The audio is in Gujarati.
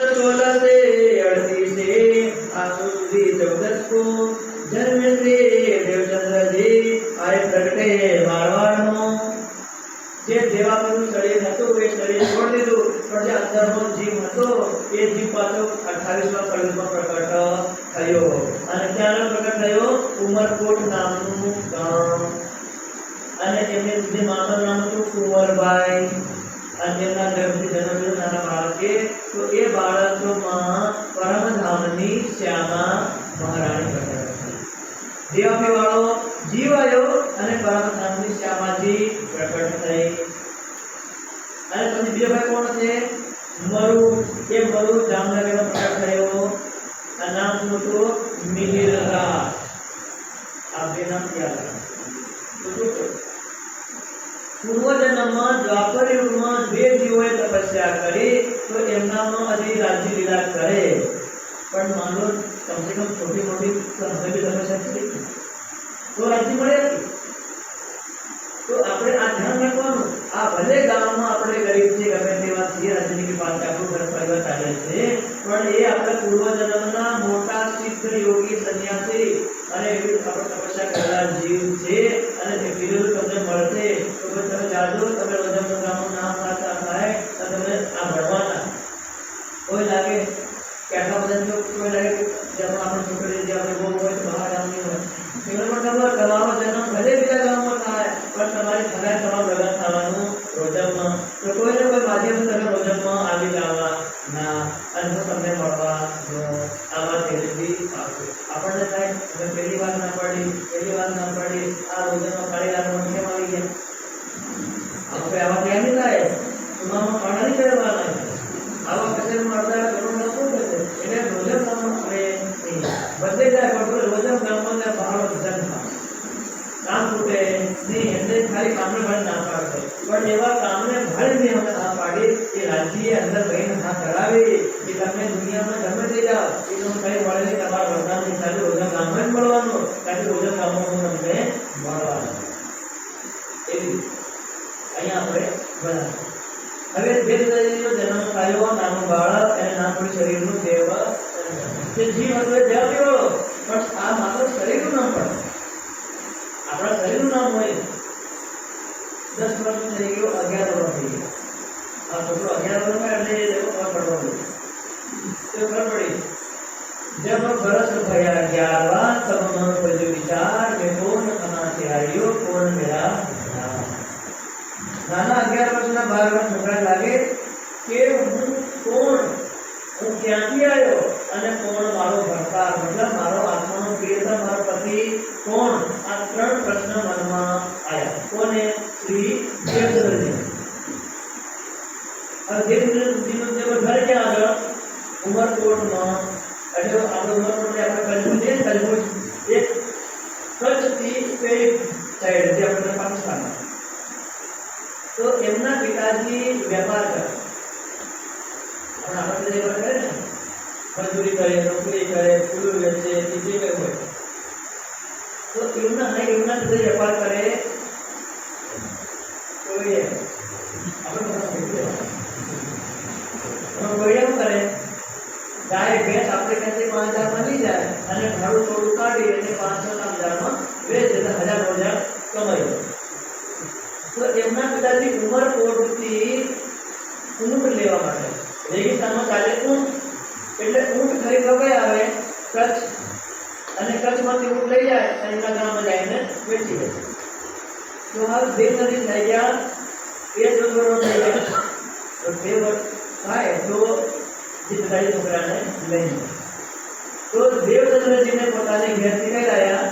16 से 38 से आसु સુધી 14 को जन्म से देवचंद्र जी आए प्रगटे मारवाड़नो જે દેવાપનું શરીર હતું એ શરીર છોડી દીધું પણ જે અંદરનો જીવ હતો એ જીવ પાછો 28મા કળયુગમાં પ્રગટ થયો અને ક્યાંનો પ્રગટ થયો ઉમરકોટ નામનું ગામ અને એમને જે માતાનું નામ હતું કુંવરબાઈ અને તેમના ગર્ભથી જન્મેલું નાના બાળકે તો એ બાળકોમાં પરમધામની શ્યામા મહારાણી પ્રગટ થઈ દેવાપી વાળો જીવ આવ્યો અને પરમધામની શ્યામાજી પ્રગટ થઈ અને પછી બીજો ભાઈ કોણ છે મરુ એ મરુ જામનગરમાં પ્રગટ થયો આ નામ શું હતું મિહિરદાસ આ બે નામ યાદ રાખો તો શું પૂર્વજન્મમાં દ્વાપર યુગમાં બે જીવોએ તપસ્યા કરી તો એમનામાં હજી રાજ્ય લીલા કરે પણ માનો કમસે કમ છોટી મોટી તપસ્યા કરી તો રાજ્ય મળે તો આપણે આ ધ્યાન રાખવાનું આ ભલે ગામમાં આપણે ગરીબ છે ગમે તેવા છીએ રાજ્યની કૃપા આપણું ઘર પરિવાર ચાલે છે પણ એ આપણે પૂર્વજન્મના મોટા સિદ્ધ યોગી સંન્યાસી અને એવી આપણે તપસ્યા કરેલા જીવ છે અને તે વિરુદ્ધ તમને મળશે તો તમે જાજો તમે રોજમનું ગામનું નામ સાચા થાય તો તમે આ ભણવાના કોઈ લાગે કે આટલા બધા જો કોઈ લાગે જેમ આપણે છોકરી જે આપણે બહુ હોય તો બહાર ગામની હોય તમારો જન્મ ભલે બીજા ગામમાં થાય પણ તમારી સગાઈ તમારું લગ્ન થવાનું રોજમમાં તો કોઈને કોઈ માધ્યમથી તમે રોજમમાં આવી જવા ના અને હું તમને મળવા આવા ધીરેથી આવશે આપણને થાય તમે પહેલી વાર ના પડી આ રોજમમાં કાળી લાગવાનું કેમ આવી ગયા આપણે આવા ત્યાં નહીં થાય તમારામાં પાણા નહીં ચડવાના આવા કશે મળતા ઘણું શું થશે એટલે રોજમ ગામમાં હવે બધે જાય પણ રોજમ ગામમાં પહાડો જન્મ કામ તૂટે નહીં એટલે ખાલી કામને ભાડે ના પાડશે પણ એવા કામને ભાડે બી અમે ના પાડી કે રાજ્યએ અંદર બહીને ના કરાવી કે તમે દુનિયામાં ગમે તે જાઓ એ તો કઈ મળે નહીં તમારા વરદાનની સાથે રોજમ ગામમાં જ મળવાનું કારણ કે રોજમ ગામમાં હું તમને મળવાનું એવી અહીંયા આપણે બનાવીએ હવે દેવદત્તજીનો જન્મ થયો નાનું બાળક એને નામ પડ્યું શરીરનું દેવ જે જીવ હતો એ દેવતી વાળો પણ આ માત્ર શરીરનું નામ પડે આપણા શરીરનું નામ હોય 10 વર્ષ થઈ ગયો 11 વર્ષ થઈ ગયો આ છોકરો 11 વર્ષમાં એટલે દેવો ખબર પડવાનું તો ખબર પડી जब बरस भया 11वां तब मन पर जो विचार वे कौन कहाँ से आयो कौन मेरा नाना 11 વર્ષના 12 વર્ષ છોકરા લાગે કે હું કોણ હું ક્યાંથી આવ્યો અને કોણ મારો ભરતા મતલબ મારો આત્માનો પ્રિયતમ મારો પતિ કોણ આ ત્રણ પ્રશ્ન મનમાં આવ્યા કોને શ્રી દેવદત્તજી और देवदत्तजीનો જે ઘર ક્યાં આગળ ઉમરકોટમાં એટલે આપણે ઉમરકોટ ને આપણે કલમુજ એક કચ્છથી પેલી સાઈડ જે આપણે પાકિસ્તાનમાં तो એમના પિતાજી વેપાર કરે અને આપણે જે વેપાર કરે ને મજૂરી કરે નોકરી કરે ફૂલ વેચે જે કઈ હોય તો એમના જે વેપાર કરે તો એ આપણે કોઈ એમ કરે ગાય ભેંસ આપણે કહેते 5000 માં લઈ જાય અને ભાડું થોડું કાઢી અને 500 માં વેચે એટલે 1000 કમાઈ तो એમના પિતાજી ઉમરકોટથી ઊંટ લેવા માટે રેગિસ્તાનમાં ચાલે ઊંટ એટલે ઊંટ ખરીદવા ગયા આવે કચ્છ અને કચ્છમાંથી ઊંટ લઈ જાય અને એમના ગામમાં જઈને વેચી દે તો હાલ દેવદત્તજી થઈ ગયા 2 વર્ષ થઈ ગયા તો 2 વર્ષ થાય તો પિતાજી છોકરાને લઈને તો દેવદત્તજીને પોતાને ઘેરથી કઈ લાયા